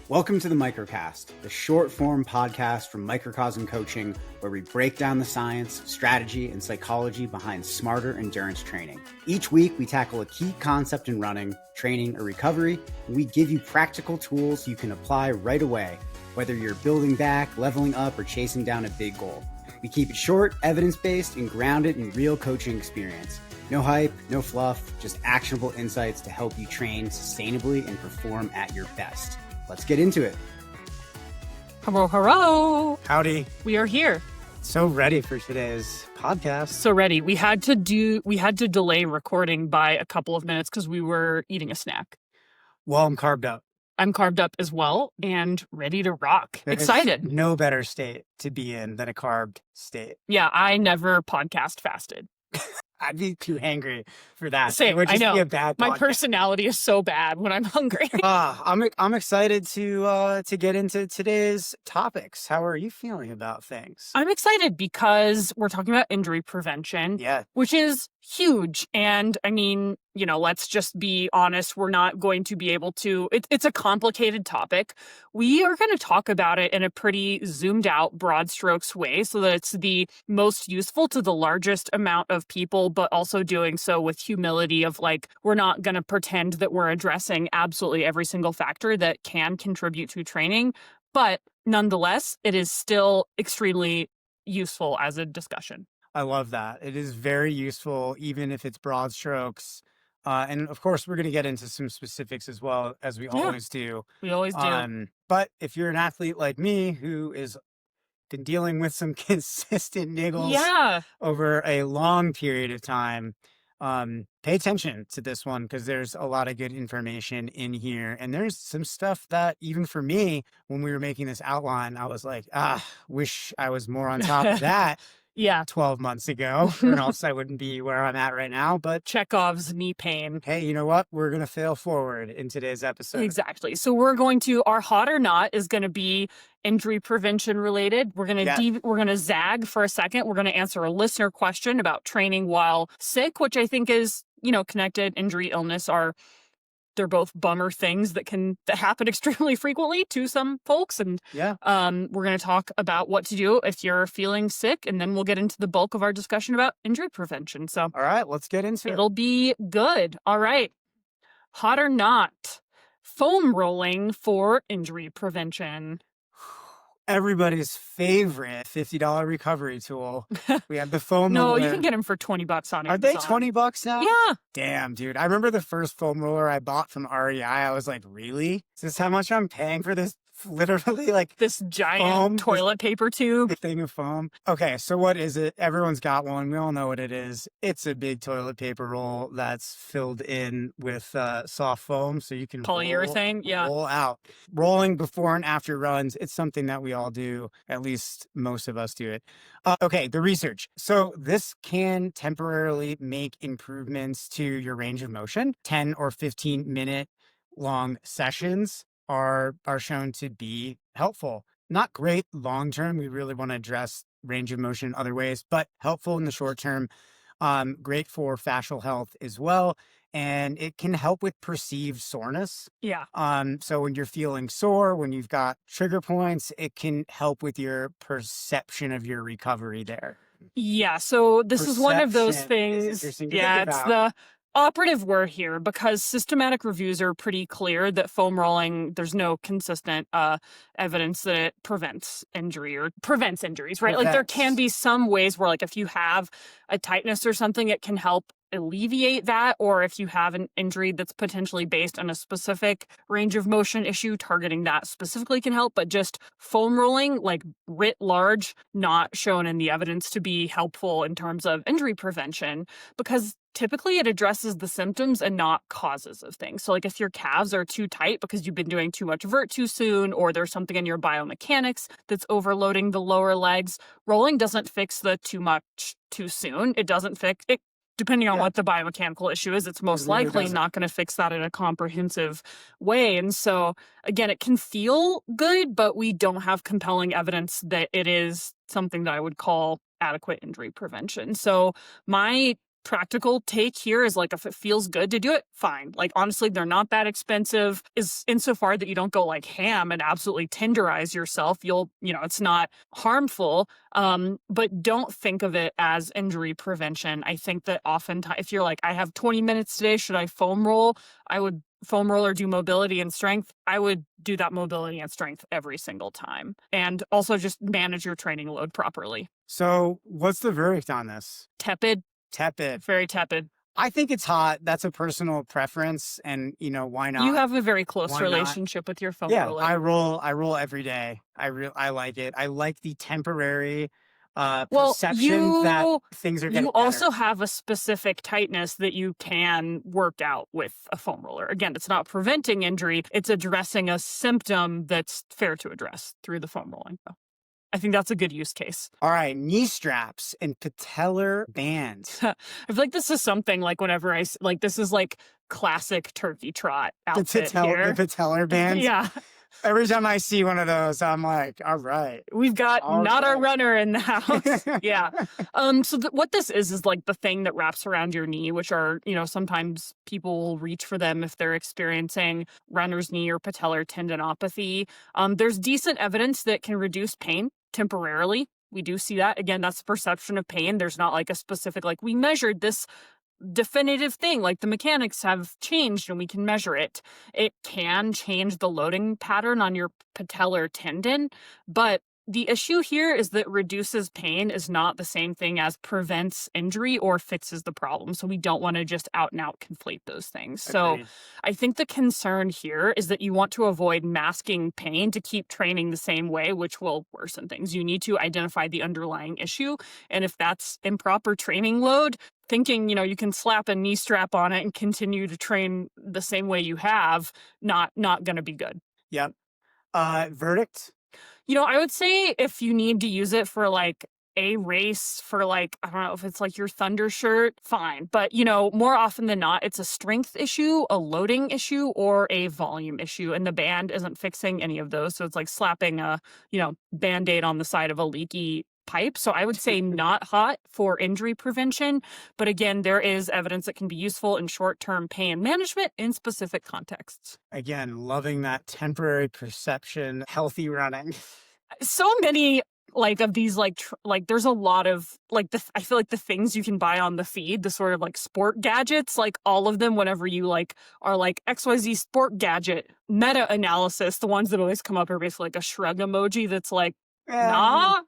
Welcome to the Microcast, the short-form podcast from Microcosm Coaching, where we break down the science, strategy, and psychology behind smarter endurance training. Each week, we tackle a key concept in running, training, or recovery, and we give you practical tools you can apply right away, whether you're building back, leveling up, or chasing down a big goal. We keep it short, evidence-based, and grounded in real coaching experience. No hype, no fluff, just actionable insights to help you train sustainably and perform at your best. Let's get into it. Hello, hello. Howdy. We are here. So ready for today's podcast. So ready. We had to delay recording by a couple of minutes because we were eating a snack. Well, I'm carved up. I'm carved up as well and ready to rock. There's Excited. no better state to be in than a carved state. Yeah, I never podcast fasted. I'd be too hangry for that. Same, It would just I know. be a bad My podcast. personality is so bad when I'm hungry. I'm excited to get into today's topics. How are you feeling about things? I'm excited because we're talking about injury prevention, Yeah. which is huge. And I mean, let's just be honest. We're not going to be able to, it's a complicated topic. We are going to talk about it in a pretty zoomed out, broad strokes way so that it's the most useful to the largest amount of people, but also doing so with humility of we're not going to pretend that we're addressing absolutely every single factor that can contribute to training. But nonetheless, it is still extremely useful as a discussion. I love that. It is very useful, even if it's broad strokes. And of course, we're going to get into some specifics as well, as we always do. We always do. But if you're an athlete like me who is been dealing with some consistent niggles over a long period of time, pay attention to this one because there's a lot of good information in here. And there's some stuff that even for me, when we were making this outline, I was like, wish I was more on top of that. 12 months ago, or else I wouldn't be where I'm at right now. But Chekhov's knee pain. Hey, you know what? We're going to fail forward in today's episode. Exactly. So our hot or not is going to be injury prevention related. We're going to zag for a second. We're going to answer a listener question about training while sick, which I think is, connected. Injury, illness they're both bummer things that happen extremely frequently to some folks. And we're going to talk about what to do if you're feeling sick. And then we'll get into the bulk of our discussion about injury prevention. So, all right, let's get into it. It'll be good. All right. Hot or not, foam rolling for injury prevention. Everybody's favorite $50 recovery tool. We have the foam No, roller. you can get them for $20 on Amazon. Are they $20 now? Yeah. Damn, dude. I remember the first foam roller I bought from REI. I was like, really? Is this how much I'm paying for this? Literally, this giant foam, toilet paper tube. Thing of foam. Okay, so what is it? Everyone's got one. We all know what it is. It's a big toilet paper roll that's filled in with soft foam, so you can polyurethane. roll out. Rolling before and after runs. It's something that we all do. At least most of us do it. Okay, the research. So this can temporarily make improvements to your range of motion. 10 or 15 minute long sessions are shown to be helpful. Not great long term. We really want to address range of motion in other ways, but helpful in the short term. Great for fascial health as well. And it can help with perceived soreness. Yeah. So when you're feeling sore, when you've got trigger points, it can help with your perception of your recovery there. Yeah. So this is one of those things. It's the operative word here because systematic reviews are pretty clear that foam rolling, there's no consistent evidence that it prevents injury or prevents injuries, right? There can be some ways where if you have a tightness or something, it can help alleviate that, or if you have an injury that's potentially based on a specific range of motion issue, targeting that specifically can help. But just foam rolling, writ large, not shown in the evidence to be helpful in terms of injury prevention because typically it addresses the symptoms and not causes of things. So if your calves are too tight because you've been doing too much vert too soon, or there's something in your biomechanics that's overloading the lower legs, rolling doesn't fix the too much too soon. It doesn't fix it. Depending on what the biomechanical issue is, it's most likely not going to fix that in a comprehensive way. And so, again, it can feel good, but we don't have compelling evidence that it is something that I would call adequate injury prevention. So my practical take here is like, if it feels good to do it, fine. Like, honestly, they're not that expensive, is insofar that you don't go like ham and absolutely tenderize yourself. It's not harmful, but don't think of it as injury prevention. I think that oftentimes, if you're like, I have 20 minutes today, should I foam roll? I would foam roll or do mobility and strength. I would do that mobility and strength every single time. And also just manage your training load properly. So what's the verdict on this? Tepid. Tepid. Very tepid. I think it's hot. That's a personal preference. And, why not? You have a very close Why relationship with your foam Yeah, rolling. I roll every day. I like it. I like the temporary perception that things are getting You better. also have a specific tightness that you can work out with a foam roller. Again, it's not preventing injury. It's addressing a symptom that's fair to address through the foam rolling. I think that's a good use case. All right, knee straps and patellar bands. I feel like this is something like whenever this is like classic turkey trot outfit here. The patellar bands? Yeah. Every time I see one of those, I'm like, all right. We've got a runner in the house. Yeah. So what this is like the thing that wraps around your knee, which are, sometimes people will reach for them if they're experiencing runner's knee or patellar tendinopathy. There's decent evidence that can reduce pain temporarily. We do see that. Again, that's the perception of pain. There's not like a specific, like, we measured this definitive thing, like the mechanics have changed and we can measure it. It can change the loading pattern on your patellar tendon, but the issue here is that reduces pain is not the same thing as prevents injury or fixes the problem. So we don't want to just out and out conflate those things. Agreed. So I think the concern here is that you want to avoid masking pain to keep training the same way, which will worsen things. You need to identify the underlying issue. And if that's improper training load, thinking, you can slap a knee strap on it and continue to train the same way you have, not going to be good. Yep. Verdict? I would say if you need to use it for like a race for like, I don't know if it's like your Thunder shirt, fine. But, more often than not, it's a strength issue, a loading issue, or a volume issue. And the band isn't fixing any of those. So it's like slapping a, Band-Aid on the side of a leaky pipe. So I would say not hot for injury prevention. But again, there is evidence that can be useful in short-term pain management in specific contexts. Again, loving that temporary perception, healthy running. So many of these, there's a lot of I feel like the things you can buy on the feed, the sort of like sport gadgets, like all of them, whenever you are like XYZ sport gadget meta-analysis, the ones that always come up are basically like a shrug emoji that's like, nah.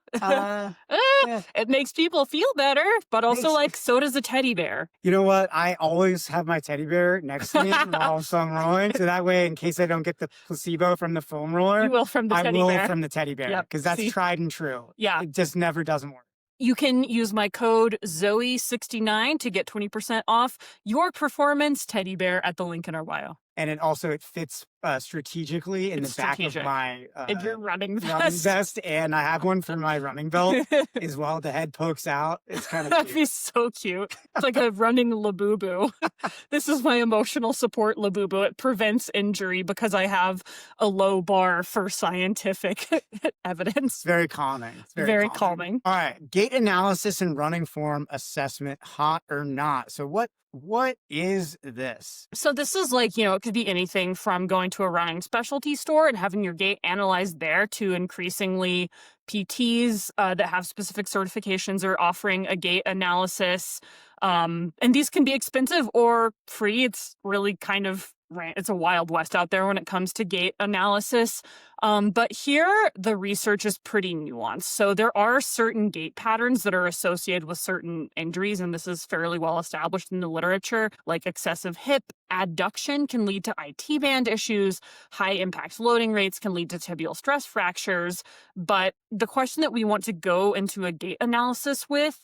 It makes people feel better, but also so does a teddy bear. You know what? I always have my teddy bear next to me while I'm rolling. So that way, in case I don't get the placebo from the foam roller, you will from the teddy bear. From the teddy bear. Because that's tried and true. Yeah. It just never doesn't work. You can use my code Zoe69 to get 20% off your performance teddy bear at the link in our bio. And it fits strategically in the back of my in your running vest. And I have one for my running belt as well. The head pokes out. It's kind of That'd be so cute. It's like a running Labubu. This is my emotional support Labubu. It prevents injury because I have a low bar for scientific evidence. Very calming. It's very calming. All right. Gait analysis and running form assessment, hot or not. So what is this? So this is it could be anything from going to a running specialty store and having your gait analyzed there to increasingly PTs that have specific certifications are offering a gait analysis. And these can be expensive or free. It's really it's a wild west out there when it comes to gait analysis. But here, the research is pretty nuanced. So there are certain gait patterns that are associated with certain injuries, and this is fairly well established in the literature, like excessive hip adduction can lead to IT band issues, high impact loading rates can lead to tibial stress fractures. But the question that we want to go into a gait analysis with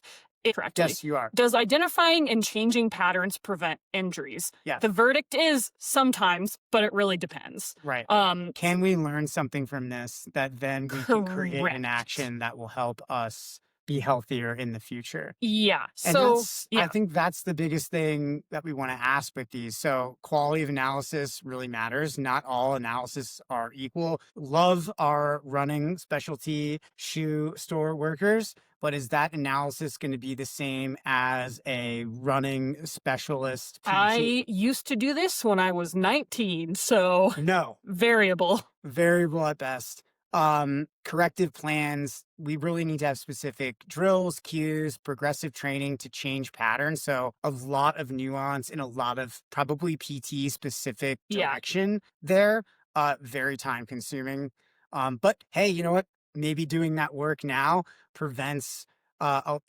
correctly. Yes, you are. Does identifying and changing patterns prevent injuries? Yeah. The verdict is sometimes, but it really depends. Right. Can we learn something from this that then we can create an action that will help us be healthier in the future. Yeah. And So, I think that's the biggest thing that we want to ask with these. So quality of analysis really matters. Not all analysis are equal. Love our running specialty shoe store workers, but is that analysis going to be the same as a running specialist PT? I used to do this when I was 19, so No. variable At best. Corrective plans, we really need to have specific drills, cues, progressive training to change patterns. So a lot of nuance and a lot of probably PT specific direction there. Very time consuming. But hey, you know what? Maybe doing that work now prevents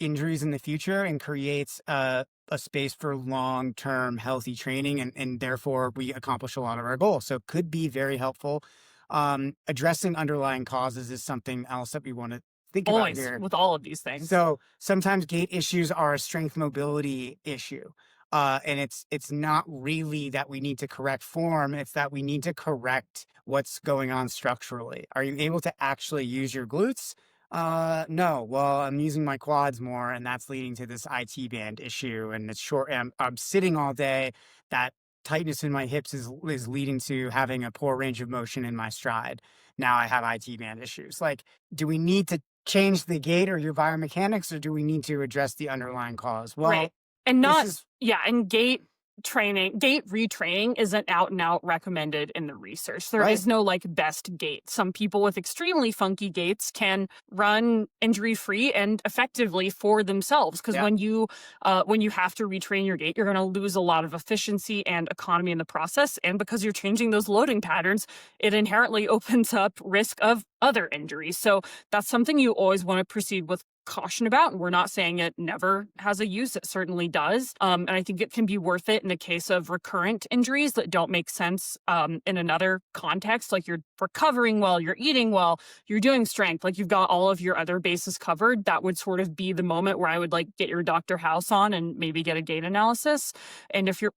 injuries in the future and creates a space for long-term healthy training, and therefore we accomplish a lot of our goals. So it could be very helpful. Addressing underlying causes is something else that we want to think about here. with all of these things. So sometimes gait issues are a strength mobility issue. And it's not really that we need to correct form, it's that we need to correct what's going on structurally. Are you able to actually use your glutes? No. Well, I'm using my quads more, and that's leading to this IT band issue. And it's short. I'm sitting all day. That tightness in my hips is leading to having a poor range of motion in my stride. Now I have IT band issues. Like, do we need to change the gait or your biomechanics, or do we need to address the underlying cause? Well, right. And and gait retraining isn't out and out recommended in the research. There is no like best gait. Some people with extremely funky gaits can run injury-free and effectively for themselves. Because when you have to retrain your gait, you're going to lose a lot of efficiency and economy in the process. And because you're changing those loading patterns, it inherently opens up risk of other injuries. So that's something you always want to proceed with caution about. And we're not saying it never has a use. It certainly does. And I think it can be worth it in the case of recurrent injuries that don't make sense in another context. Like you're recovering well, you're eating well, you're doing strength, like you've got all of your other bases covered. That would sort of be the moment where I would like get your Dr. House on and maybe get a gait analysis. And if you're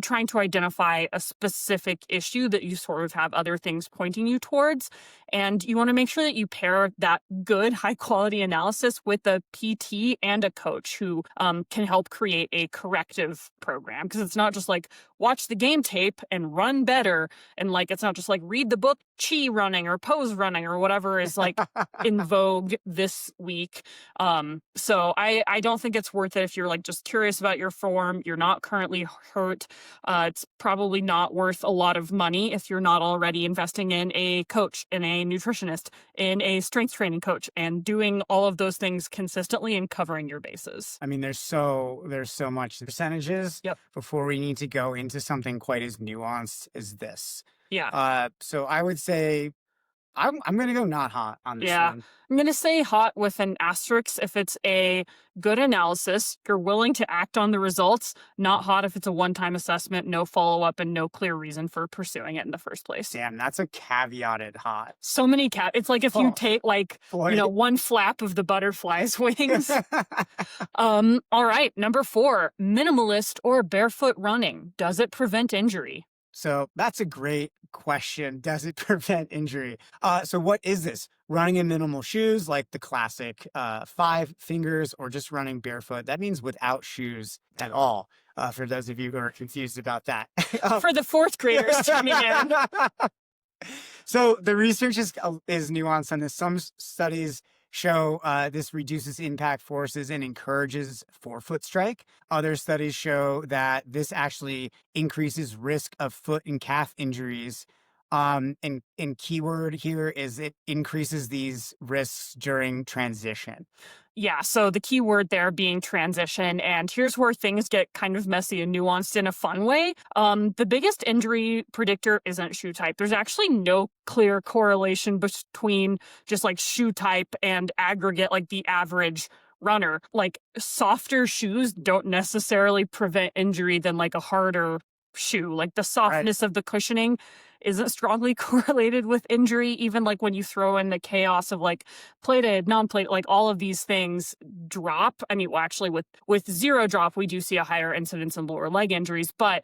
trying to identify a specific issue that you sort of have other things pointing you towards, and you want to make sure that you pair that good high quality analysis with a PT and a coach who can help create a corrective program. Because it's not just like watch the game tape and run better. And like, it's not just like read the book, chi running or pose running or whatever is like in vogue this week. So I don't think it's worth it if you're like just curious about your form, you're not currently hurt. It's probably not worth a lot of money if you're not already investing in a coach, in a nutritionist, in a strength training coach, and doing all of those things consistently and covering your bases. I mean, there's so much percentages before we need to go into something quite as nuanced as this. Yeah. So I would say I'm going to go not hot on this one. I'm going to say hot with an asterisk if it's a good analysis, you're willing to act on the results. Not hot if it's a one-time assessment, no follow-up, and no clear reason for pursuing it in the first place. Damn, that's a caveated hot. So many It's like if you take like, one flap of the butterfly's wings. All right, number 4, minimalist or barefoot running. Does it prevent injury? So that's a great question. Does it prevent injury? So what is this? Running in minimal shoes, like the classic 5 fingers, or just running barefoot? That means without shoes at all, for those of you who are confused about that. For the 4th graders tuning in. So the research is nuanced on this. Some studies show this reduces impact forces and encourages forefoot strike. Other studies show that this actually increases risk of foot and calf injuries. And keyword here is it increases these risks during transition. Yeah, so the key word there being transition, and here's where things get kind of messy and nuanced in a fun way. The biggest injury predictor isn't shoe type. There's actually no clear correlation between just like shoe type and aggregate, like the average runner. Like softer shoes don't necessarily prevent injury than like a harder shoe. Like the softness of the cushioning isn't strongly correlated with injury, even like when you throw in the chaos of like plated, non-plated, like all of these things drop. I mean, well, actually with zero drop, we do see a higher incidence in lower leg injuries, but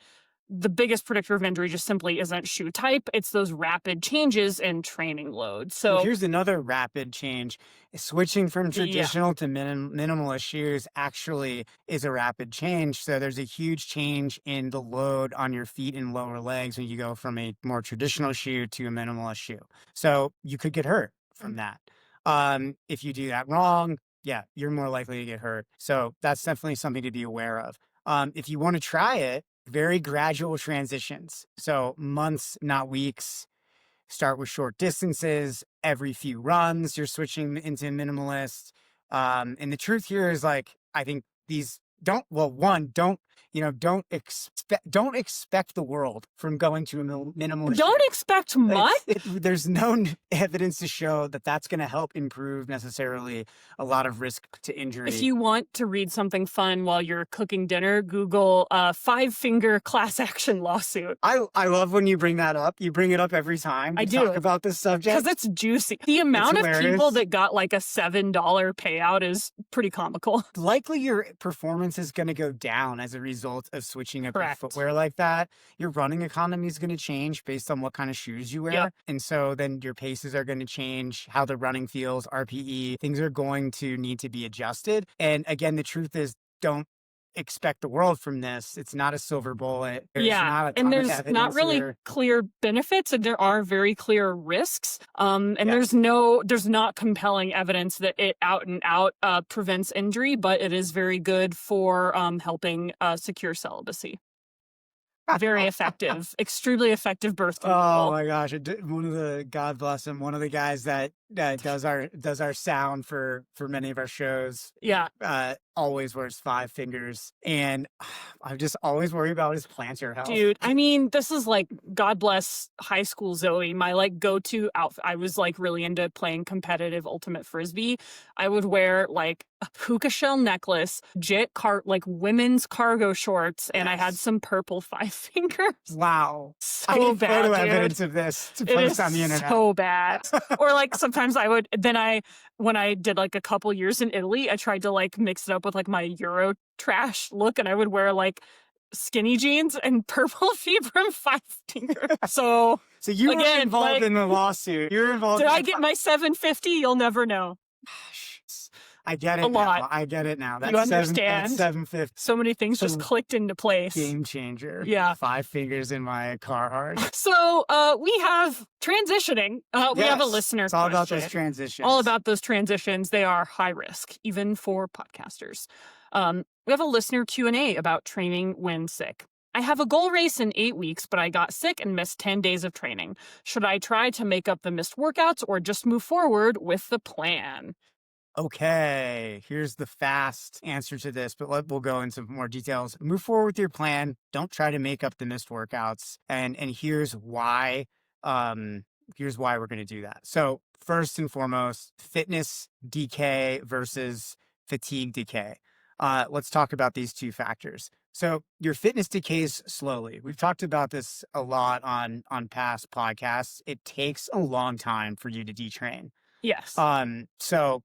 the biggest predictor of injury just simply isn't shoe type. It's those rapid changes in training load. So well, here's another rapid change. Switching from traditional to minimalist shoes actually is a rapid change. So there's a huge change in the load on your feet and lower legs when you go from a more traditional shoe to a minimalist shoe. So you could get hurt from that. If you do that wrong, yeah, you're more likely to get hurt. So that's definitely something to be aware of. If you want to try it, very gradual transitions. So months, not weeks. Start with short distances. Every few runs, you're switching into minimalist. And the truth here is, like, I think these don't expect the world from going to a minimalist. Don't expect much. There's no evidence to show that that's going to help improve necessarily a lot of risk to injury. If you want to read something fun while you're cooking dinner, Google 5-finger class action lawsuit. I love when you bring that up. You bring it up every time I do. Talk about this subject Because it's juicy. The amount of people that got like a $7 payout is pretty comical. Likely your performance is going to go down as a result of switching up your footwear like that. Your running economy is going to change based on what kind of shoes you wear. Yep. And so then your paces are going to change, how the running feels, RPE. Things are going to need to be adjusted. And again, the truth is, don't expect the world from this. It's not a silver bullet. There's not really clear benefits, and there are very clear risks. There's not compelling evidence that it out and out prevents injury, but it is very good for helping secure celibacy. Very effective, extremely effective birth control. Oh my gosh! God bless him. One of the guys that does our sound for many of our shows. Yeah. Always wears 5 fingers, and I'm just always worried about his plantar health. Dude, I mean, this is like, God bless high school Zoe. My like go-to outfit. I was like really into playing competitive ultimate frisbee. I would wear like a puka shell necklace, like women's cargo shorts, and I had some purple 5 fingers. Wow, so I need bad. Photo dude. evidence of this to it post on the internet. So bad. Or like sometimes when I did like a couple years in Italy, I tried to like mix it up with like my Euro trash look, and I would wear like skinny jeans and purple Vibram 5 fingers. So you were involved in the lawsuit. You were involved. Did I get my $750? You'll never know. I get it. A lot. I get it now. That's you understand? That's $750. So many things just clicked into place. Game changer. Yeah. 5 fingers in my Carhartt. So we have transitioning. We have a listener. It's all about those transitions. All about those transitions. They are high risk, even for podcasters. We have a listener Q&A about training when sick. I have a goal race in 8 weeks, but I got sick and missed 10 days of training. Should I try to make up the missed workouts or just move forward with the plan? Okay, here's the fast answer to this, but we'll go into more details. Move forward with your plan. Don't try to make up the missed workouts. And here's why. Here's why we're going to do that. So first and foremost, fitness decay versus fatigue decay. Let's talk about these two factors. So your fitness decays slowly. We've talked about this a lot on past podcasts. It takes a long time for you to detrain. Yes. So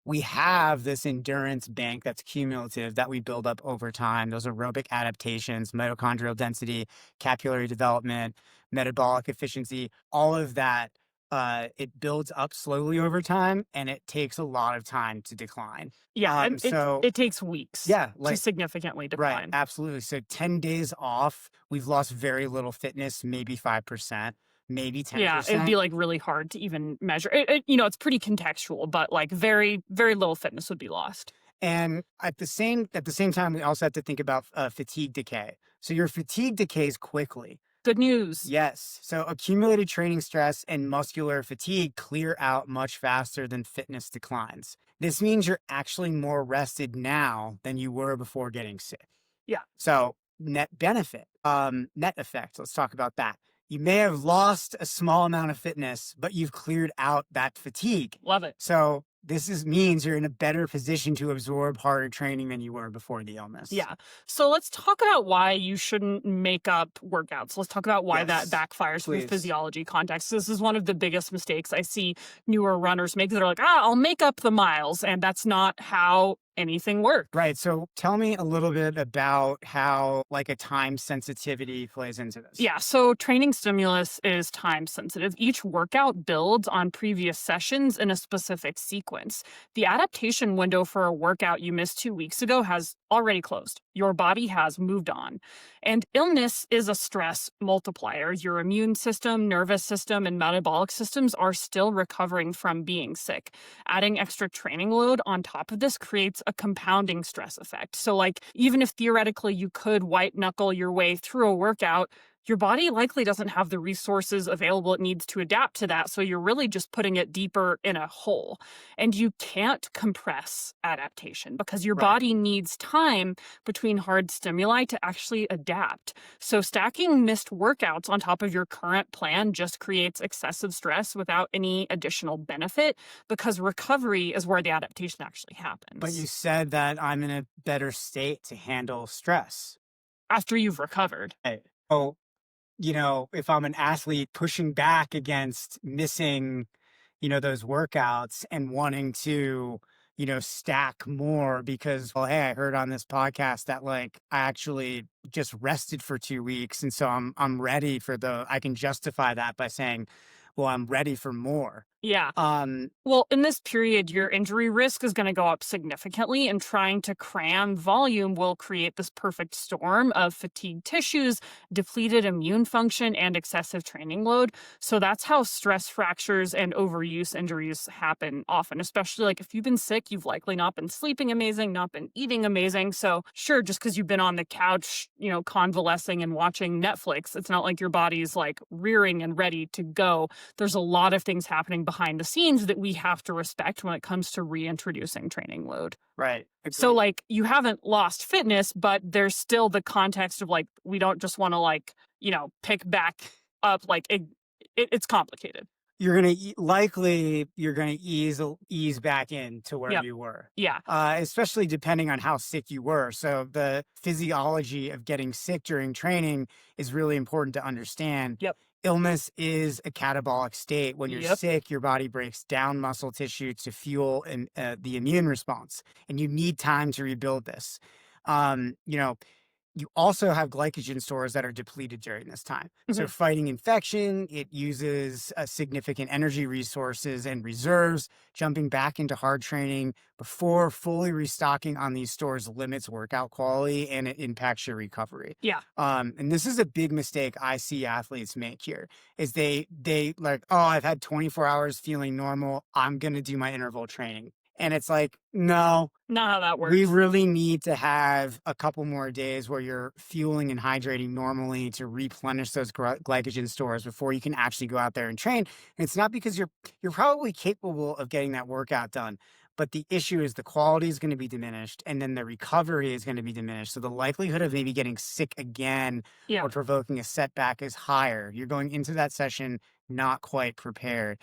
we have this endurance bank that's cumulative that we build up over time. Those aerobic adaptations, mitochondrial density, capillary development, metabolic efficiency, all of that, it builds up slowly over time, and it takes a lot of time to decline. Yeah, it takes weeks to significantly decline. Right, absolutely. So 10 days off, we've lost very little fitness, maybe 5%. Maybe 10%. Yeah, it'd be like really hard to even measure. It's pretty contextual, but like very, very little fitness would be lost. And at the same time, we also have to think about fatigue decay. So your fatigue decays quickly. Good news. Yes. So accumulated training stress and muscular fatigue clear out much faster than fitness declines. This means you're actually more rested now than you were before getting sick. Yeah. So net benefit, net effect. Let's talk about that. You may have lost a small amount of fitness, but you've cleared out that fatigue. Love it. So this means you're in a better position to absorb harder training than you were before the illness. Yeah. So let's talk about why you shouldn't make up workouts. Let's talk about why that backfires from a physiology context. This is one of the biggest mistakes I see newer runners make. They're like, I'll make up the miles. And that's not how anything work. Right. So tell me a little bit about how like a time sensitivity plays into this. Yeah, so training stimulus is time sensitive. Each workout builds on previous sessions in a specific sequence. The adaptation window for a workout you missed 2 weeks ago has already closed. Your body has moved on. And illness is a stress multiplier. Your immune system, nervous system, and metabolic systems are still recovering from being sick. Adding extra training load on top of this creates a compounding stress effect. So, like, even if theoretically you could white knuckle your way through a workout, your body likely doesn't have the resources available it needs to adapt to that. So you're really just putting it deeper in a hole. And you can't compress adaptation because your body needs time between hard stimuli to actually adapt. So stacking missed workouts on top of your current plan just creates excessive stress without any additional benefit, because recovery is where the adaptation actually happens. But you said that I'm in a better state to handle stress after you've recovered. Oh, if I'm an athlete pushing back against missing, those workouts and wanting to, stack more because, well, hey, I heard on this podcast that like I actually just rested for 2 weeks. And so I'm ready for I can justify that by saying, well, I'm ready for more. Yeah. Well, in this period, your injury risk is going to go up significantly, and trying to cram volume will create this perfect storm of fatigued tissues, depleted immune function, and excessive training load. So that's how stress fractures and overuse injuries happen often, especially like if you've been sick, you've likely not been sleeping amazing, not been eating amazing. So sure, just because you've been on the couch, convalescing and watching Netflix, it's not like your body's like rearing and ready to go. There's a lot of things happening behind the scenes that we have to respect when it comes to reintroducing training load. Right. Agreed. So like you haven't lost fitness, but there's still the context of like, we don't just want to like, pick back up. Like it's complicated. You're going to ease back into where you were. Yeah. Especially depending on how sick you were. So the physiology of getting sick during training is really important to understand. Yep. Illness is a catabolic state. When you're sick, your body breaks down muscle tissue to fuel the immune response, and you need time to rebuild this. You also have glycogen stores that are depleted during this time. Mm-hmm. So fighting infection, it uses significant energy resources and reserves. Jumping back into hard training before fully restocking on these stores limits workout quality, and it impacts your recovery. Yeah. And this is a big mistake I see athletes make here is they like, oh, I've had 24 hours feeling normal, I'm going to do my interval training. And it's like, no, not how that works. We really need to have a couple more days where you're fueling and hydrating normally to replenish those glycogen stores before you can actually go out there and train. And it's not because you're probably capable of getting that workout done, but the issue is the quality is going to be diminished, and then the recovery is going to be diminished. So the likelihood of maybe getting sick again or provoking a setback is higher. You're going into that session not quite prepared.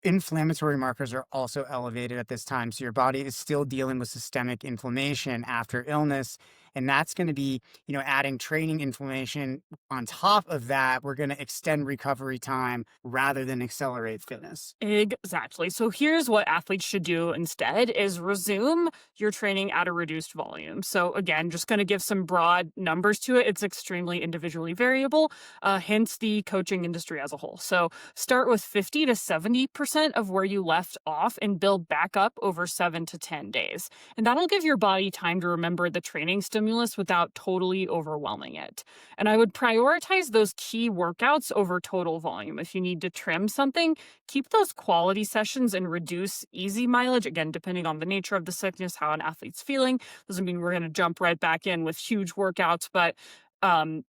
Inflammatory markers are also elevated at this time. So your body is still dealing with systemic inflammation after illness. And that's going to be, adding training inflammation on top of that. We're going to extend recovery time rather than accelerate fitness. Exactly. So here's what athletes should do instead is resume your training at a reduced volume. So again, just going to give some broad numbers to it. It's extremely individually variable, hence the coaching industry as a whole. So start with 50 to 70% of where you left off and build back up over 7 to 10 days. And that'll give your body time to remember the training stimulus without totally overwhelming it. And I would prioritize those key workouts over total volume. If you need to trim something, keep those quality sessions and reduce easy mileage. Again, depending on the nature of the sickness, how an athlete's feeling. Doesn't mean we're going to jump right back in with huge workouts, but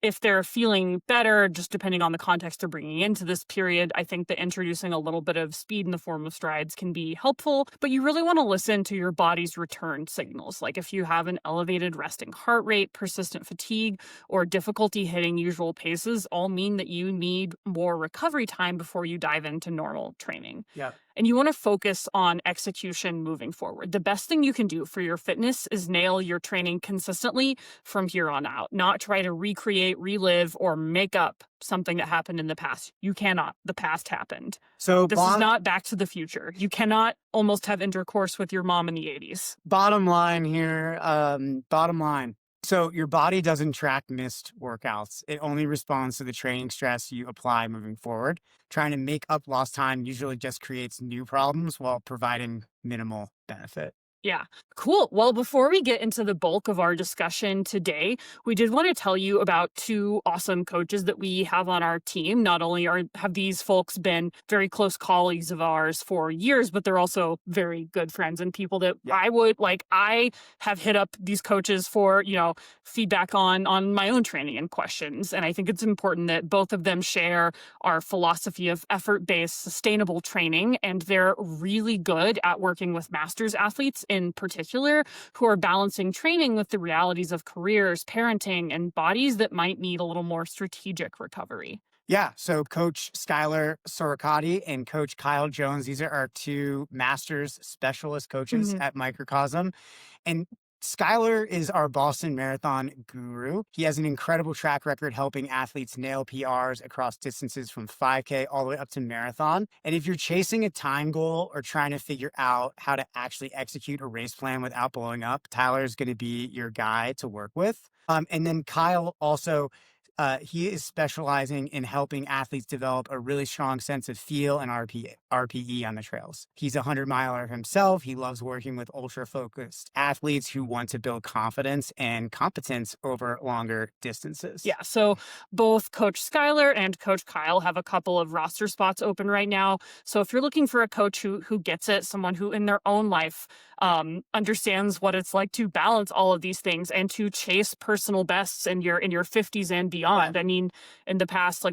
if they're feeling better, just depending on the context they're bringing into this period, I think that introducing a little bit of speed in the form of strides can be helpful, but you really want to listen to your body's return signals. Like if you have an elevated resting heart rate, persistent fatigue, or difficulty hitting usual paces, all mean that you need more recovery time before you dive into normal training. Yeah. and you want to focus on execution moving forward. The best thing you can do for your fitness is nail your training consistently from here on out, not try to recreate, relive, or make up something that happened in the past. You cannot. The past happened. So this is not Back to the Future. You cannot almost have intercourse with your mom in the 80s. Bottom line here, bottom line. So your body doesn't track missed workouts. It only responds to the training stress you apply moving forward. Trying to make up lost time usually just creates new problems while providing minimal benefit. Yeah, cool. Well, before we get into the bulk of our discussion today, we did want to tell you about two awesome coaches that we have on our team. Not only have these folks been very close colleagues of ours for years, but they're also very good friends and people that I have hit up these coaches for, feedback on my own training and questions. And I think it's important that both of them share our philosophy of effort-based sustainable training. And they're really good at working with masters athletes in particular, who are balancing training with the realities of careers, parenting, and bodies that might need a little more strategic recovery. Yeah, so Coach Skyler Sorokati and Coach Kyle Jones, these are our two masters specialist coaches at Microcosm. And Skyler is our Boston Marathon guru. He has an incredible track record helping athletes nail PRs across distances from 5K all the way up to marathon. And if you're chasing a time goal or trying to figure out how to actually execute a race plan without blowing up, Tyler is going to be your guy to work with. And then Kyle also, he is specializing in helping athletes develop a really strong sense of feel and RPE on the trails. He's a 100-miler himself. He loves working with ultra-focused athletes who want to build confidence and competence over longer distances. Yeah, so both Coach Skyler and Coach Kyle have a couple of roster spots open right now. So if you're looking for a coach who gets it, someone who in their own life understands what it's like to balance all of these things and to chase personal bests in your 50s and beyond. I mean, in the past,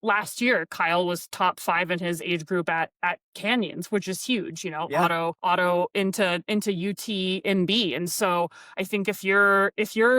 last year, Kyle was top 5 in his age group at Canyons, which is huge, auto into UTMB. And so I think if you're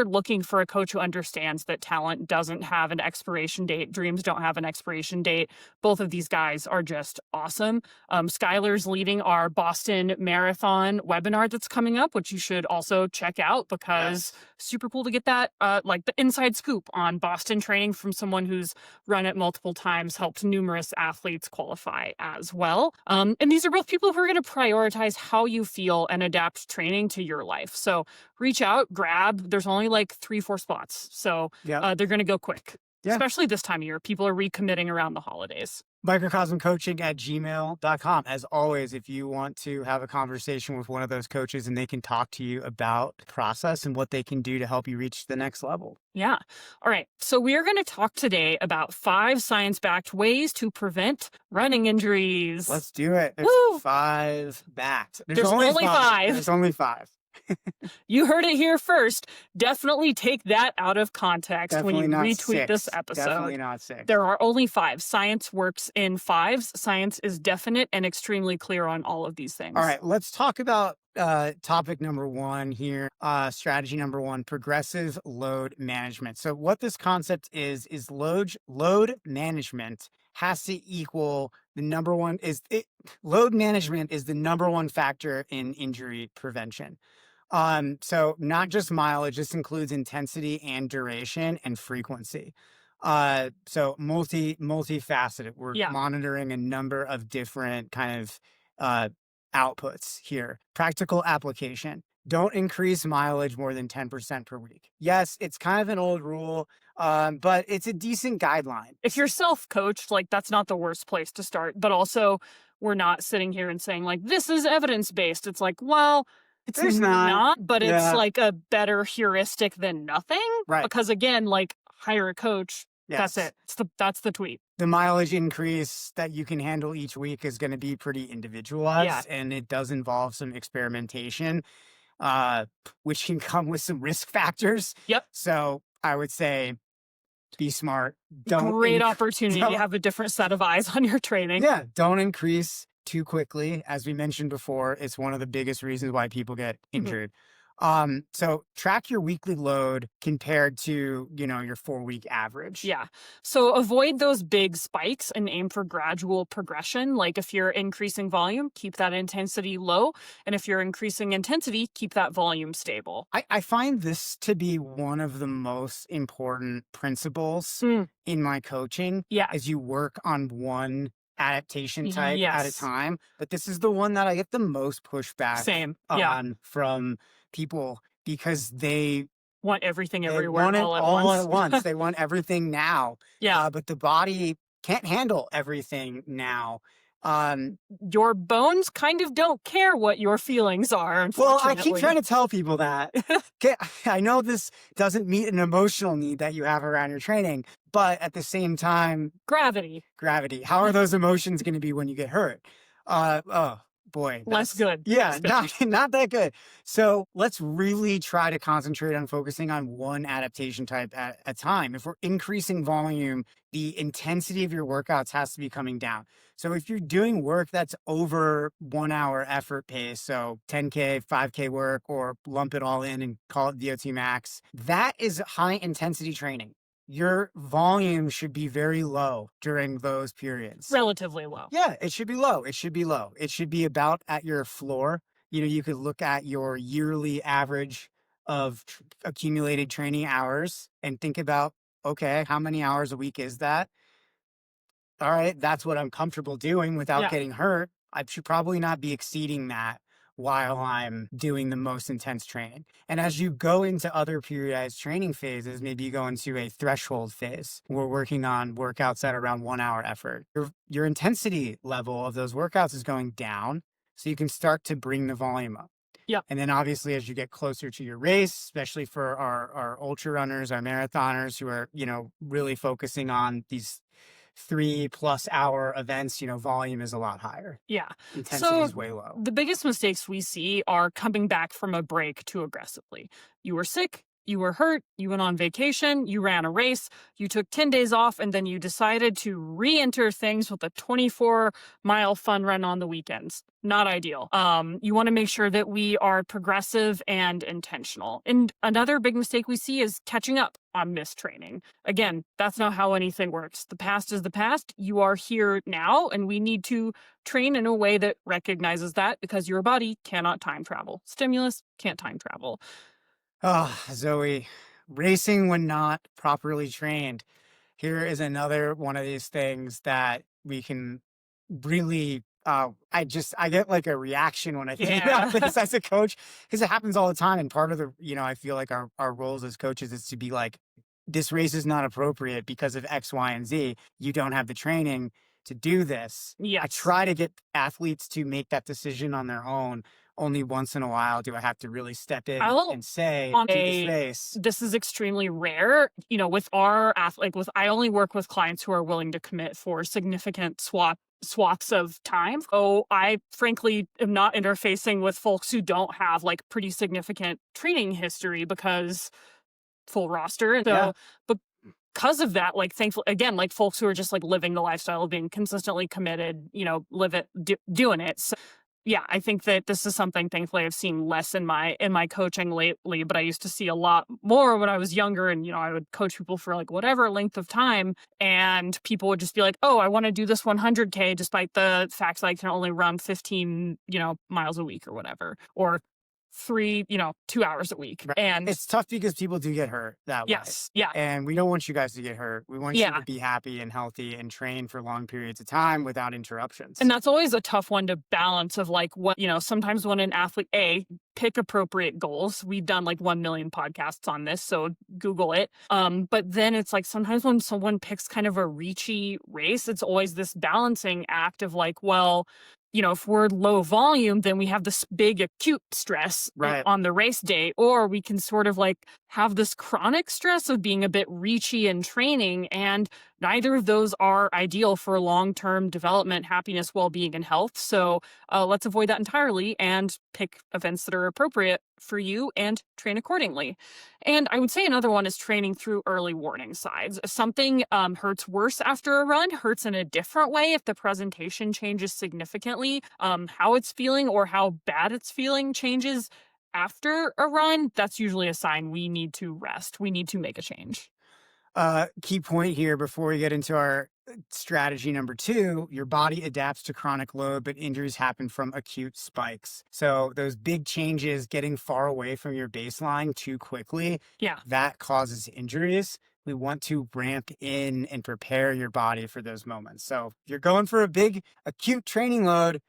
looking for a coach who understands that talent doesn't have an expiration date, dreams don't have an expiration date, both of these guys are just awesome. Skyler's leading our Boston Marathon webinar that's coming up, which you should also check out because super cool to get that, the inside scoop on Boston training from someone who's run it multiple times, helped numerous athletes qualify as well. And these are both people who are going to prioritize how you feel and adapt training to your life. So reach out, grab. There's only 3-4 spots. So they're going to go quick, especially this time of year. People are recommitting around the holidays. Microcosmcoaching@gmail.com. As always, if you want to have a conversation with one of those coaches and they can talk to you about the process and what they can do to help you reach the next level. Yeah. All right. So we are going to talk today about 5 science-backed ways to prevent running injuries. Let's do it. There's Woo! 5 backed. There's only 5. There's only 5. You heard it here first. Definitely take that out of context Definitely when you not retweet 6. this episode. Definitely not 6. There are only 5. Science works in 5s. Science is definite and extremely clear on all of these things. All right, let's talk about topic number 1 here. Strategy number 1, progressive load management. So what this concept is load management has to equal the number one load management is the number 1 factor in injury prevention. So not just mileage, this includes intensity and duration and frequency. So multifaceted. We're monitoring a number of different kind of outputs here. Practical application. Don't increase mileage more than 10% per week. Yes, it's kind of an old rule, but it's a decent guideline. If you're self-coached, that's not the worst place to start. But also, we're not sitting here and saying, this is evidence-based. It's it's not, but it's a better heuristic than nothing. Right. Because again, hire a coach. Yes. That's it. That's the tweet. The mileage increase that you can handle each week is going to be pretty individualized, and it does involve some experimentation, which can come with some risk factors. Yep. So I would say be smart. Great opportunity to have a different set of eyes on your training. Yeah. Don't increase too quickly. As we mentioned before, it's one of the biggest reasons why people get injured. So track your weekly load compared to, your 4-week average. Yeah. So avoid those big spikes and aim for gradual progression. Like if you're increasing volume, keep that intensity low. And if you're increasing intensity, keep that volume stable. I find this to be one of the most important principles in my coaching. Yeah. As you work on one adaptation type at a Yes. time. But this is the one that I get the most pushback Same. Yeah. on from people because they Want everything they everywhere want it all at all once. at once. They want everything now. Yeah. But the body can't handle everything now. Your bones kind of don't care what your feelings are, Well, I unfortunately. keep trying to tell people that. Okay, I know this doesn't meet an emotional need that you have around your training, but at the same time, Gravity. how are those emotions going to be when you get hurt? Oh boy, Less good. Yeah, not that good. So let's really try to concentrate on focusing on one adaptation type at a time. If we're increasing volume, the intensity of your workouts has to be coming down. So if you're doing work that's over 1 hour effort pace, so 10K, 5K work, or lump it all in and call it VO2 max, that is high intensity training. Your volume should be very low during those periods. Relatively low. Yeah, it should be low. It should be low. It should be about at your floor. You could look at your yearly average of accumulated training hours and think about, okay, how many hours a week is that? All right, that's what I'm comfortable doing without getting hurt. I should probably not be exceeding that while I'm doing the most intense training. And as you go into other periodized training phases, maybe you go into a threshold phase. We're working on workouts at around 1 hour effort. Your intensity level of those workouts is going down, so you can start to bring the volume up. Yeah. And then obviously as you get closer to your race, especially for our ultra runners, our marathoners who are, really focusing on these 3+ hour events, volume is a lot higher. Yeah. Intensity is way low. The biggest mistakes we see are coming back from a break too aggressively. You were sick, you were hurt, you went on vacation, you ran a race, you took 10 days off, and then you decided to re-enter things with a 24-mile fun run on the weekends. Not ideal. You want to make sure that we are progressive and intentional. And another big mistake we see is catching up on missed training. Again, that's not how anything works. The past is the past. You are here now, and we need to train in a way that recognizes that because your body cannot time travel. Stimulus can't time travel. Oh, Zoe, racing when not properly trained. Here is another one of these things that we can really, I get like a reaction when I think about this as a coach, because it happens all the time. And part of the, I feel like our roles as coaches is to be like, this race is not appropriate because of X, Y, and Z. You don't have the training to do this. Yes. I try to get athletes to make that decision on their own. Only once in a while do I have to really step in and say, do this race. This is extremely rare. With our I only work with clients who are willing to commit for significant swaths of time. So I frankly am not interfacing with folks who don't have like pretty significant training history because full roster. So, but because of that, like thankfully, again, like folks who are just like living the lifestyle of being consistently committed, doing it. So, yeah, I think that this is something thankfully I've seen less in my coaching lately, but I used to see a lot more when I was younger, and I would coach people for like whatever length of time, and people would just be like, "Oh, I want to do this 100K despite the fact that I can only run 15, miles a week or whatever, or 2 hours a week." Right. And it's tough because people do get hurt that way. Yes. Yeah. And we don't want you guys to get hurt. We want you to be happy and healthy and train for long periods of time without interruptions. And that's always a tough one to balance of like what, sometimes when an athlete, pick appropriate goals. We've done like 1 million podcasts on this, so Google it. But then it's like sometimes when someone picks kind of a reachy race, it's always this balancing act of like, well, if we're low volume, then we have this big acute stress on the race day, or we can sort of like have this chronic stress of being a bit reachy in training. And neither of those are ideal for long-term development, happiness, well-being, and health. So let's avoid that entirely and pick events that are appropriate for you and train accordingly. And I would say another one is training through early warning signs. If something hurts worse after a run, hurts in a different way if the presentation changes significantly, how it's feeling or how bad it's feeling changes after a run, that's usually a sign we need to rest. We need to make a change. Key point here before we get into our strategy number 2, your body adapts to chronic load, but injuries happen from acute spikes. So those big changes getting far away from your baseline too quickly, that causes injuries. We want to ramp in and prepare your body for those moments. So if you're going for a big acute training load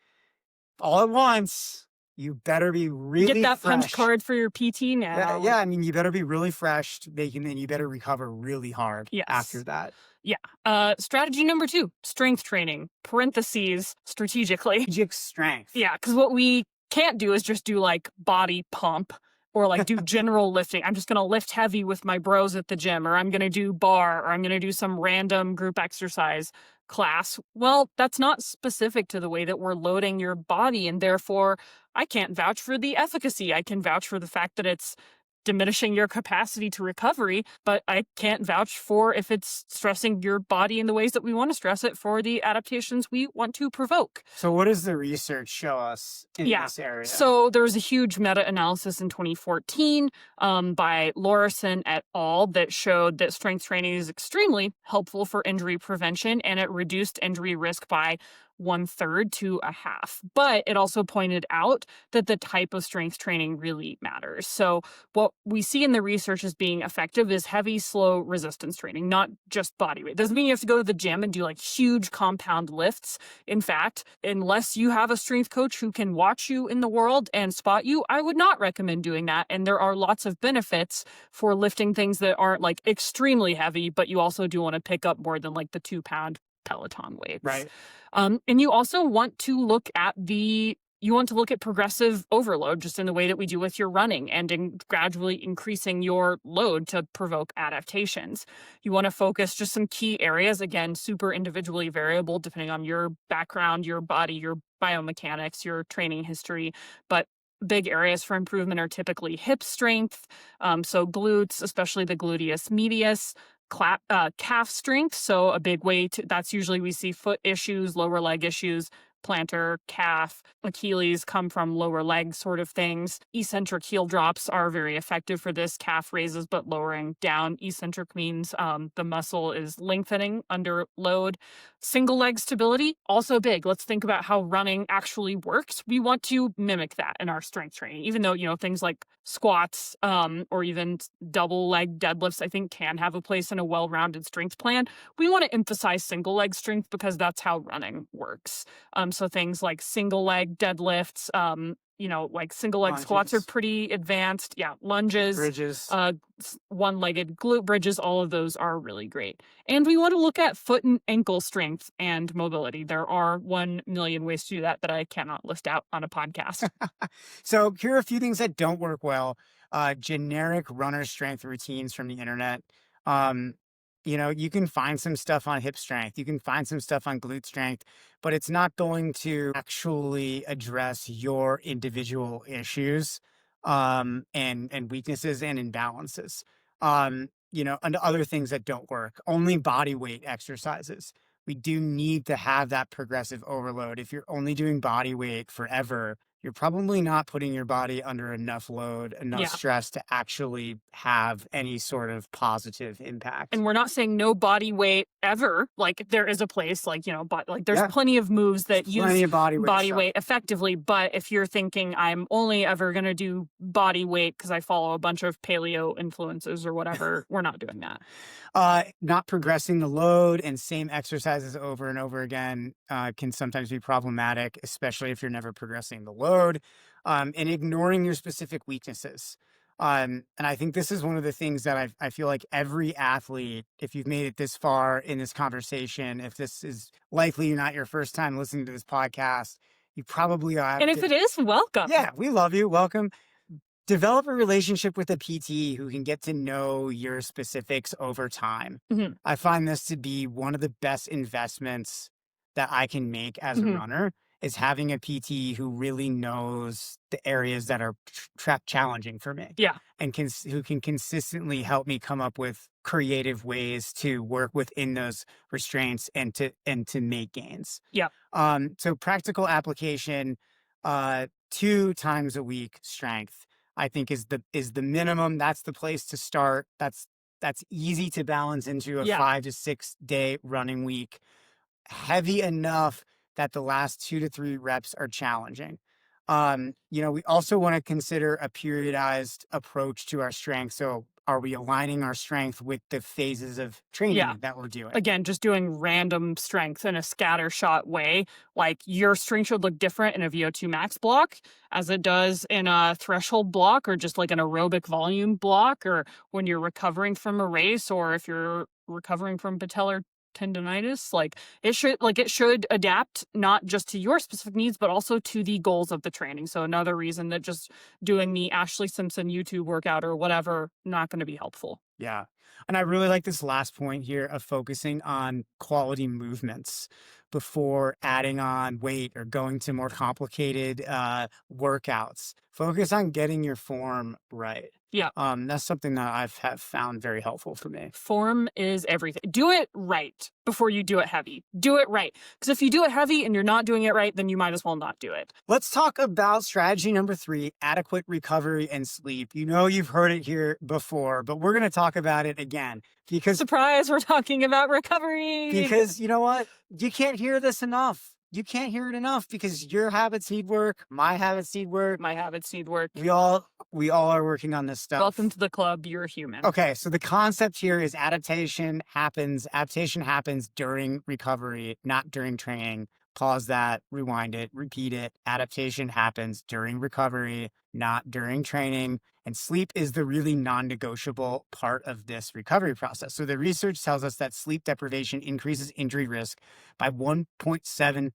all at once, you better be really get that fresh. punch card for your PT now. Yeah, I mean, you better be really fresh, and you better recover really hard after that. Yeah. Strategy number 2, strength training, parentheses, strategically. Strategic strength. Yeah, because what we can't do is just do like body pump or like do general lifting. I'm just going to lift heavy with my bros at the gym, or I'm going to do bar, or I'm going to do some random group exercise class. Well, that's not specific to the way that we're loading your body, and therefore I can't vouch for the efficacy. I can vouch for the fact that it's diminishing your capacity to recovery, but I can't vouch for if it's stressing your body in the ways that we want to stress it for the adaptations we want to provoke. So what does the research show us in this area? So there was a huge meta-analysis in 2014 by Lorison et al. That showed that strength training is extremely helpful for injury prevention, and it reduced injury risk by 1/3 to a half. But it also pointed out that the type of strength training really matters. So what we see in the research as being effective is heavy, slow resistance training, not just body weight. Doesn't mean you have to go to the gym and do like huge compound lifts. In fact, unless you have a strength coach who can watch you in the world and spot you, I would not recommend doing that. And there are lots of benefits for lifting things that aren't like extremely heavy, but you also do want to pick up more than like the 2-pound Peloton weights. Right. And you also want to look at progressive overload, just in the way that we do with your running, and in gradually increasing your load to provoke adaptations. You want to focus just some key areas, again, super individually variable depending on your background, your body, your biomechanics, your training history, but big areas for improvement are typically hip strength, so glutes, especially the gluteus medius, calf strength. So a big way that's usually we see foot issues, lower leg issues, plantar, calf, Achilles come from lower leg sort of things. Eccentric heel drops are very effective for this. Calf raises, but lowering down. Eccentric means the muscle is lengthening under load. Single leg stability, also big. Let's think about how running actually works. We want to mimic that in our strength training, even though, things like squats or even double leg deadlifts, I think can have a place in a well-rounded strength plan. We want to emphasize single leg strength because that's how running works. So things like single leg deadlifts, like single leg squats are pretty advanced. Yeah. Lunges, bridges, one-legged glute bridges, all of those are really great. And we want to look at foot and ankle strength and mobility. There are 1 million ways to do that I cannot list out on a podcast. So here are a few things that don't work well. Generic runner strength routines from the internet. You can find some stuff on hip strength. You can find some stuff on glute strength, but it's not going to actually address your individual issues, and weaknesses and imbalances. And other things that don't work. Only body weight exercises. We do need to have that progressive overload. If you're only doing body weight forever, you're probably not putting your body under enough load, enough stress to actually have any sort of positive impact. And we're not saying no body weight ever. Like there is a place there's plenty of moves that use body weight effectively. But if you're thinking I'm only ever going to do body weight because I follow a bunch of paleo influences or whatever, we're not doing that. Not progressing the load and same exercises over and over again can sometimes be problematic, especially if you're never progressing the load, and ignoring your specific weaknesses. And I think this is one of the things that I feel like every athlete, if you've made it this far in this conversation, if this is likely not your first time listening to this podcast, you probably have. And if it is, welcome. Yeah, we love you. Welcome. Develop a relationship with a PT who can get to know your specifics over time. Mm-hmm. I find this to be one of the best investments that I can make as a runner, is having a PT who really knows the areas that are challenging for me. Yeah. And who can consistently help me come up with creative ways to work within those restraints and to make gains. Yeah. So practical application, 2 times a week strength. I think is the minimum. That's the place to start. That's easy to balance into a 5 to 6 day running week. Heavy enough that the last 2 to 3 reps are challenging. We also want to consider a periodized approach to our strength. So are we aligning our strength with the phases of training that we're doing? Again, just doing random strength in a scattershot way. Like your strength should look different in a VO2 max block as it does in a threshold block, or just like an aerobic volume block, or when you're recovering from a race, or if you're recovering from patellar tendonitis. It should adapt not just to your specific needs, but also to the goals of the training. So another reason that just doing the Ashley Simpson YouTube workout or whatever, not going to be helpful. Yeah. And I really like this last point here of focusing on quality movements before adding on weight or going to more complicated workouts. Focus on getting your form right. Yeah. That's something that have found very helpful for me. Form is everything. Do it right before you do it heavy. Do it right. Because if you do it heavy and you're not doing it right, then you might as well not do it. Let's talk about strategy number 3, adequate recovery and sleep. You've heard it here before, but we're going to talk about it again. Because surprise, we're talking about recovery. Because you know what? You can't hear this enough. You can't hear it enough because your habits need work. My habits need work. My habits need work. We all are working on this stuff. Welcome to the club. You're a human. Okay. So the concept here is adaptation happens during recovery, not during training. Pause that, rewind it, repeat it. Adaptation happens during recovery, not during training. And sleep is the really non-negotiable part of this recovery process. So the research tells us that sleep deprivation increases injury risk by 1.7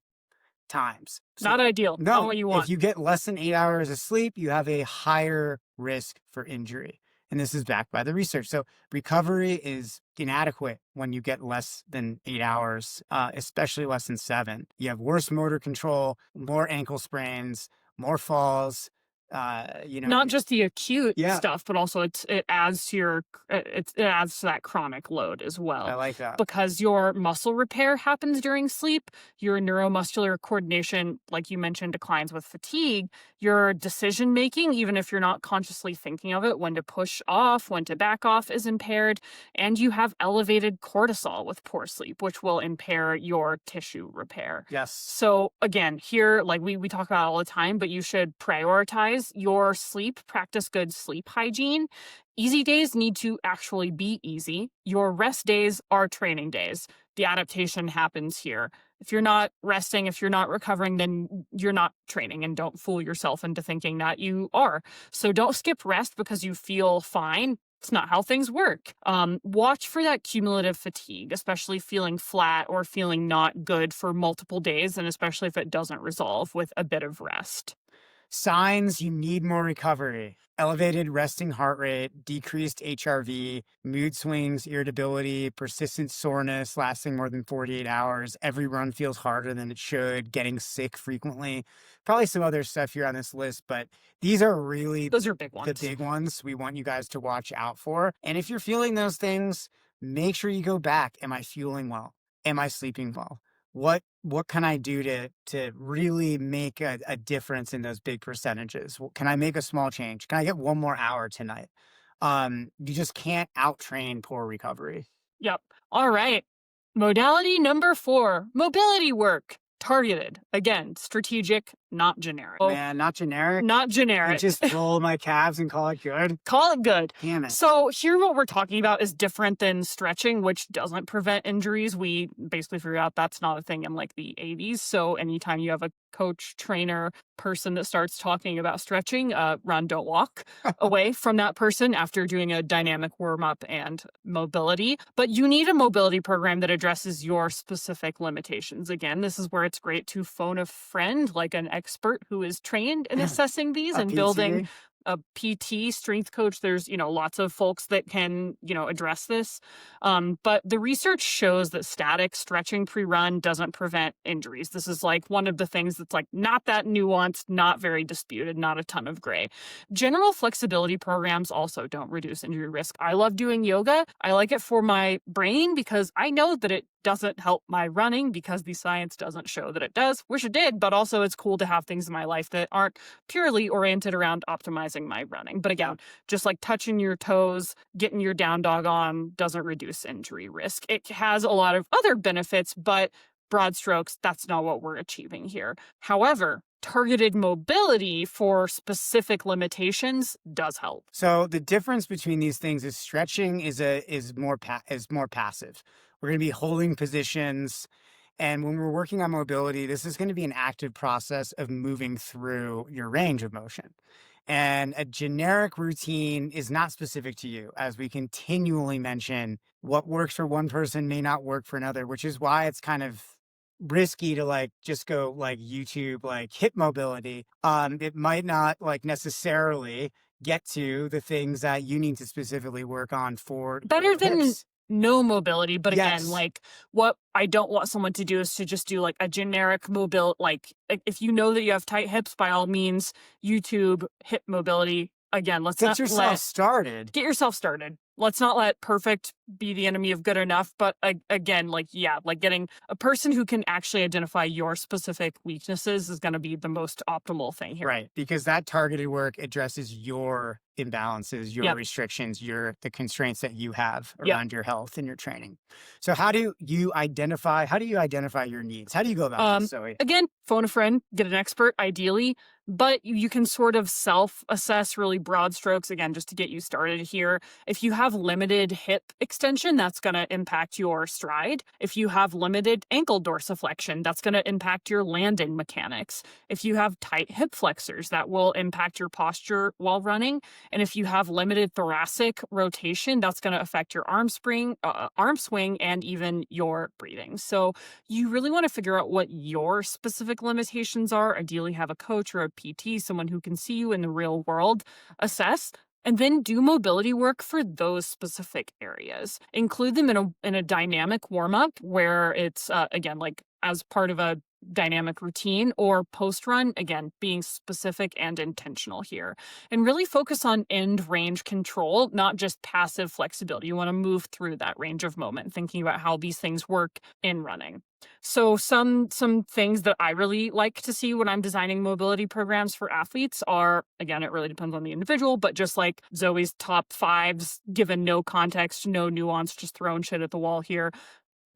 times. So, not ideal. No, not what you want. If you get less than 8 hours of sleep, you have a higher risk for injury. And this is backed by the research. So recovery is inadequate when you get less than 8 hours, especially less than 7. You have worse motor control, more ankle sprains, more falls. Not just the acute stuff, but also it adds to that chronic load as well. I like that. Because your muscle repair happens during sleep, your neuromuscular coordination, like you mentioned, declines with fatigue. Your decision making, even if you're not consciously thinking of it, when to push off, when to back off, is impaired. And you have elevated cortisol with poor sleep, which will impair your tissue repair. Yes. So again, here, like we talk about all the time, but you should prioritize your sleep, practice good sleep hygiene. Easy days need to actually be easy. Your rest days are training days. The adaptation happens here. If you're not resting, if you're not recovering, then you're not training, and don't fool yourself into thinking that you are. So don't skip rest because you feel fine. It's not how things work. Watch for that cumulative fatigue, especially feeling flat or feeling not good for multiple days, and especially if it doesn't resolve with a bit of rest. Signs you need more recovery: elevated resting heart rate, decreased HRV, mood swings, irritability, persistent soreness lasting more than 48 hours. Every run feels harder than it should, getting sick frequently. Probably some other stuff here on this list, but those are big ones. The big ones we want you guys to watch out for. And if you're feeling those things, make sure you go back. Am I fueling well? Am I sleeping well? What can I do to really make a difference in those big percentages? Can I make a small change? Can I get 1 more hour tonight? You just can't out-train poor recovery. Yep. All right. Modality number 4, mobility work. Targeted. Again, strategic, not generic. Man, not generic? Not generic. I just roll my calves and call it good? Call it good. Damn it. So here what we're talking about is different than stretching, which doesn't prevent injuries. We basically figured out that's not a thing in like the 80s. So anytime you have a coach, trainer, person that starts talking about stretching, run, don't walk away from that person after doing a dynamic warm-up and mobility. But you need a mobility program that addresses your specific limitations. Again, this is where it's great to phone a friend, like an expert who is trained in assessing these and building a PT, strength coach. There's, lots of folks that can, address this. But the research shows that static stretching pre-run doesn't prevent injuries. This is like one of the things that's like not that nuanced, not very disputed, not a ton of gray. General flexibility programs also don't reduce injury risk. I love doing yoga. I like it for my brain because I know that it doesn't help my running because the science doesn't show that it does. Wish it did, but also it's cool to have things in my life that aren't purely oriented around optimizing my running. But again, just like touching your toes, getting your down dog on doesn't reduce injury risk. It has a lot of other benefits, but broad strokes, that's not what we're achieving here. However, targeted mobility for specific limitations does help. So the difference between these things is stretching is more passive. We're going to be holding positions, and when we're working on mobility, this is going to be an active process of moving through your range of motion. And a generic routine is not specific to you, as we continually mention. What works for one person may not work for another, which is why it's kind of risky to like just go like YouTube like hip mobility. It might not like necessarily get to the things that you need to specifically work on for better than hips. No mobility. But again, Yes. like what I don't want someone to do is to just do like a generic mobility. Like if you know that you have tight hips, by all means, YouTube hip mobility. Again, let's Get not yourself started. get yourself started. Let's not let perfect be the enemy of good enough. But again, like getting a person who can actually identify your specific weaknesses is going to be the most optimal thing here. Right. Because that targeted work addresses your imbalances, your Yep. restrictions, the constraints that you have Yep. around your health and your training. So how do you identify your needs? How do you go about this, Zoe? Again, phone a friend, get an expert, ideally, but you can sort of self-assess really broad strokes, again, just to get you started here. If you have limited hip extension, that's going to impact your stride. If you have limited ankle dorsiflexion, that's going to impact your landing mechanics. If you have tight hip flexors, that will impact your posture while running. And if you have limited thoracic rotation, that's going to affect your arm swing, and even your breathing. So you really want to figure out what your specific limitations are. Ideally, have a coach or a PT, someone who can see you in the real world, assess, and then do mobility work for those specific areas. Include them in a dynamic warm-up where it's, again, like as part of a dynamic routine or post-run, again, being specific and intentional here. And really focus on end range control, not just passive flexibility. You want to move through that range of moment, thinking about how these things work in running. So some things that I really like to see when I'm designing mobility programs for athletes are, again, it really depends on the individual, but just like Zoe's top fives, given no context, no nuance, just throwing shit at the wall here.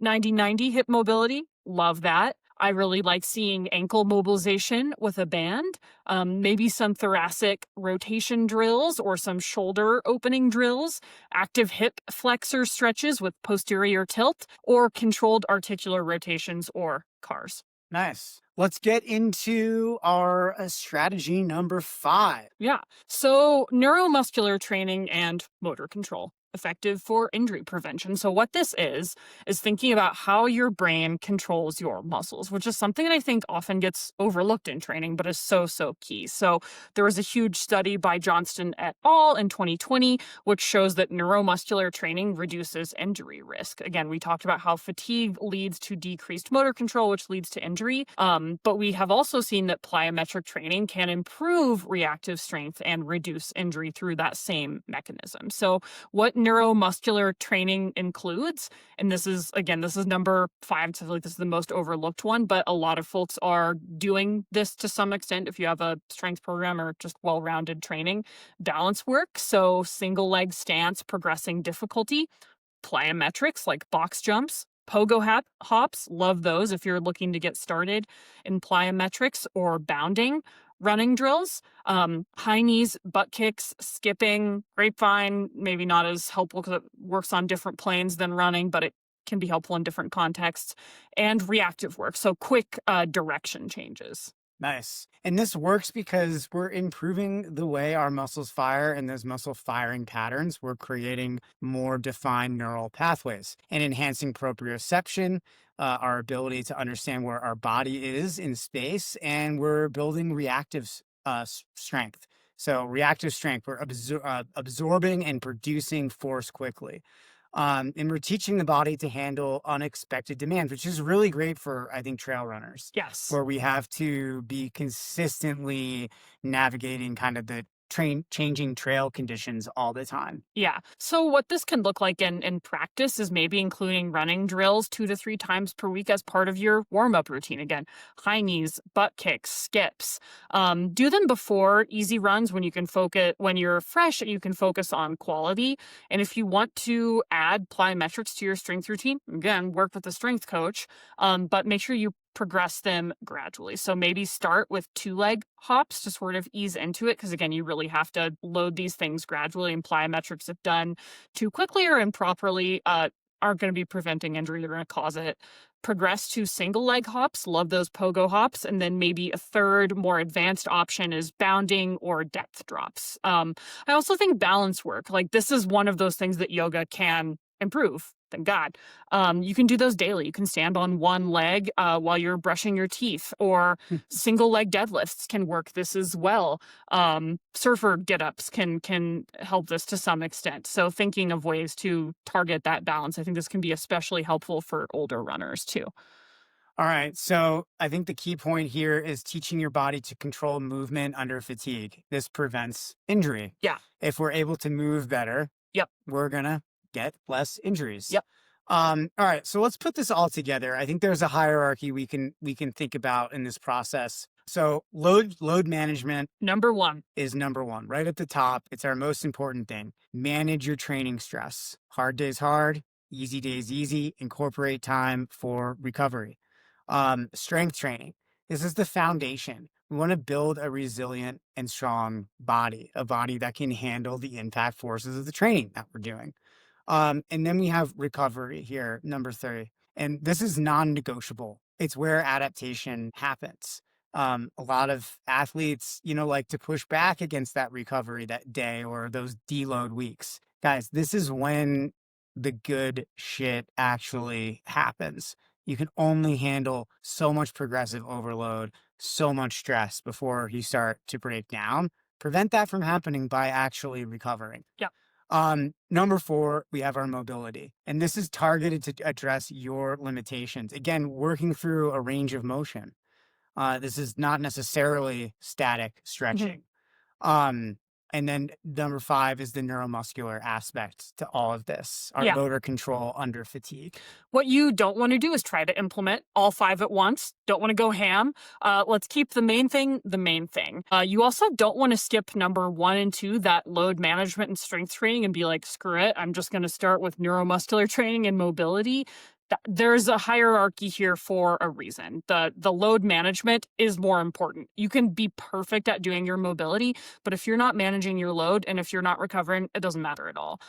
90-90 hip mobility, love that. I really like seeing ankle mobilization with a band, maybe some thoracic rotation drills or some shoulder opening drills, active hip flexor stretches with posterior tilt, or controlled articular rotations or CARs. Nice. Let's get into our strategy number 5. Yeah. So neuromuscular training and motor control, effective for injury prevention. So what this is thinking about how your brain controls your muscles, which is something that I think often gets overlooked in training, but is so key. So there was a huge study by Johnston et al. In 2020, which shows that neuromuscular training reduces injury risk. Again, we talked about how fatigue leads to decreased motor control, which leads to injury. But we have also seen that plyometric training can improve reactive strength and reduce injury through that same mechanism. So what neuromuscular training includes, and this is number 5, so I feel like this is the most overlooked one, but a lot of folks are doing this to some extent if you have a strength program or just well-rounded training. Balance work, so single leg stance, progressing difficulty, plyometrics like box jumps, pogo hops, love those if you're looking to get started in plyometrics, or bounding, running drills, high knees, butt kicks, skipping, grapevine, maybe not as helpful because it works on different planes than running, but it can be helpful in different contexts, and reactive work, so quick direction changes. Nice. And this works because we're improving the way our muscles fire, and those muscle firing patterns, we're creating more defined neural pathways and enhancing proprioception, our ability to understand where our body is in space, and we're building reactive strength. So reactive strength, we're absorbing and producing force quickly. And we're teaching the body to handle unexpected demands, which is really great for, I think, trail runners. Yes. Where we have to be consistently navigating kind of the changing trail conditions all the time. Yeah. So what this can look like in practice is maybe including running drills 2 to 3 times per week as part of your warm-up routine. Again, high knees, butt kicks, skips. Do them before easy runs when you're fresh, you can focus on quality. And if you want to add plyometrics to your strength routine, again, work with a strength coach, but make sure you progress them gradually. So maybe start with 2-leg hops to sort of ease into it. Because again, you really have to load these things gradually, and plyometrics, if done too quickly or improperly, aren't going to be preventing injury. They're going to cause it. Progress to single-leg hops. Love those pogo hops. And then maybe a third, more advanced option is bounding or depth drops. I also think balance work. Like, this is one of those things that yoga can improve. Thank God. You can do those daily. You can stand on one leg while you're brushing your teeth, or single leg deadlifts can work this as well. Surfer get-ups can help this to some extent. So thinking of ways to target that balance, I think this can be especially helpful for older runners too. All right. So I think the key point here is teaching your body to control movement under fatigue. This prevents injury. Yeah. If we're able to move better, Yep. we're going to get less injuries. Yep. All right. So let's put this all together. I think there's a hierarchy we can think about in this process. So load management is number one, right at the top. It's our most important thing. Manage your training stress. Hard days hard, easy days easy. Incorporate time for recovery. Strength training. This is the foundation. We want to build a resilient and strong body, a body that can handle the impact forces of the training that we're doing. And then we have recovery here, number 3. And this is non-negotiable. It's where adaptation happens. A lot of athletes, like to push back against that recovery that day or those deload weeks. Guys, this is when the good shit actually happens. You can only handle so much progressive overload, so much stress before you start to break down. Prevent that from happening by actually recovering. Yeah. Number 4, we have our mobility, and this is targeted to address your limitations. Again, working through a range of motion. This is not necessarily static stretching. And then number 5 is the neuromuscular aspect to all of this, our motor control under fatigue. What you don't want to do is try to implement all 5 at once. Don't want to go ham. Let's keep the main thing the main thing. You also don't want to skip number 1 and 2, that load management and strength training, and be like, screw it, I'm just going to start with neuromuscular training and mobility. There's a hierarchy here for a reason. The load management is more important. You can be perfect at doing your mobility, but if you're not managing your load and if you're not recovering, it doesn't matter at all.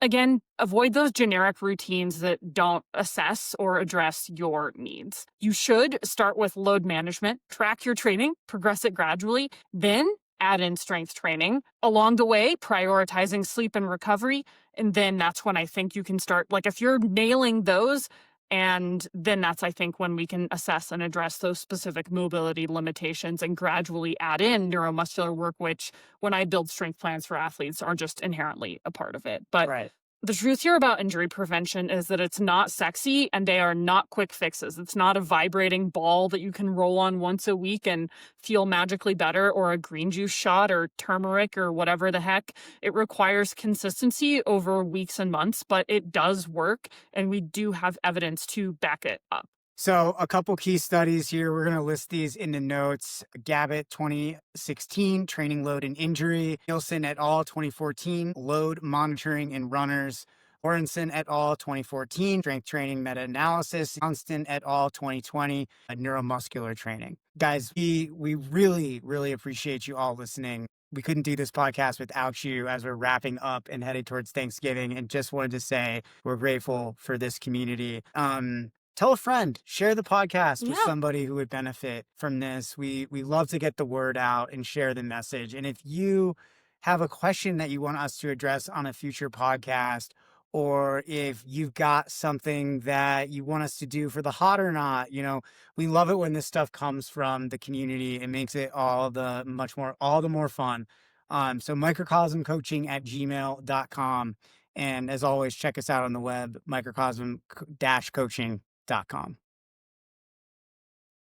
Again, avoid those generic routines that don't assess or address your needs. You should start with load management, track your training, progress it gradually, then add in strength training. Along the way, prioritizing sleep and recovery. And then that's when I think you can start, like, if you're nailing those, and then that's, I think, when we can assess and address those specific mobility limitations and gradually add in neuromuscular work, which when I build strength plans for athletes are just inherently a part of it. But the truth here about injury prevention is that it's not sexy and they are not quick fixes. It's not a vibrating ball that you can roll on once a week and feel magically better, or a green juice shot or turmeric or whatever the heck. It requires consistency over weeks and months, but it does work, and we do have evidence to back it up. So a couple key studies here. We're going to list these in the notes. Gabbett, 2016, Training Load and Injury. Nielsen et al., 2014, Load Monitoring in Runners. Orenson et al., 2014, Strength Training Meta-Analysis. Johnston et al., 2020, Neuromuscular Training. Guys, we really, really appreciate you all listening. We couldn't do this podcast without you as we're wrapping up and headed towards Thanksgiving, and just wanted to say we're grateful for this community. Tell a friend, share the podcast with somebody who would benefit from this. We love to get the word out and share the message. And if you have a question that you want us to address on a future podcast, or if you've got something that you want us to do for the Hot or Not, we love it when this stuff comes from the community. It makes it all the more fun. So microcosmcoaching@gmail.com. And as always, check us out on the web, microcosm-coaching.com.